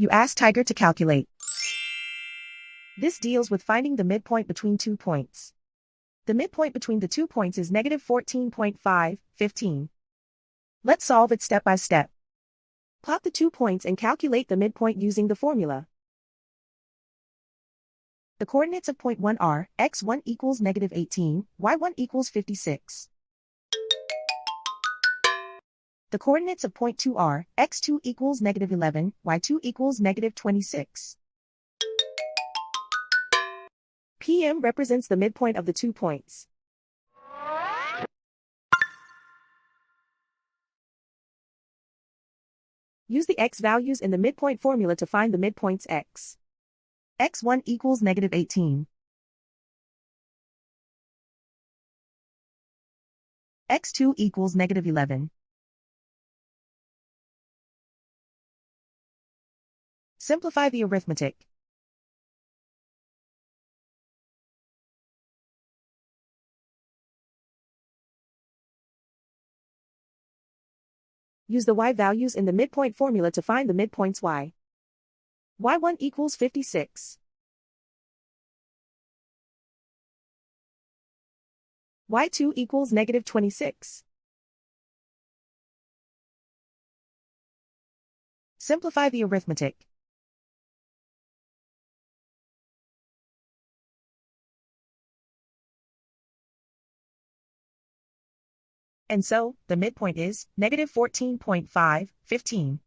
You ask Tiger to calculate. This deals with finding the midpoint between 2 points. The midpoint between the 2 points is negative 14.5, 15. Let's solve it step by step. Plot the 2 points and calculate the midpoint using the formula. The coordinates of point 1 are, x1 equals negative 18, y1 equals 56. The coordinates of point 2 are, x2 equals negative 11, y2 equals negative 26. PM represents the midpoint of the 2 points. Use the x values in the midpoint formula to find the midpoints x. x1 equals negative 18. x2 equals negative 11. Simplify the arithmetic. Use the y values in the midpoint formula to find the midpoints y. y1 equals 56. y2 equals negative 26. Simplify the arithmetic. And so, the midpoint is negative 14.5, 15.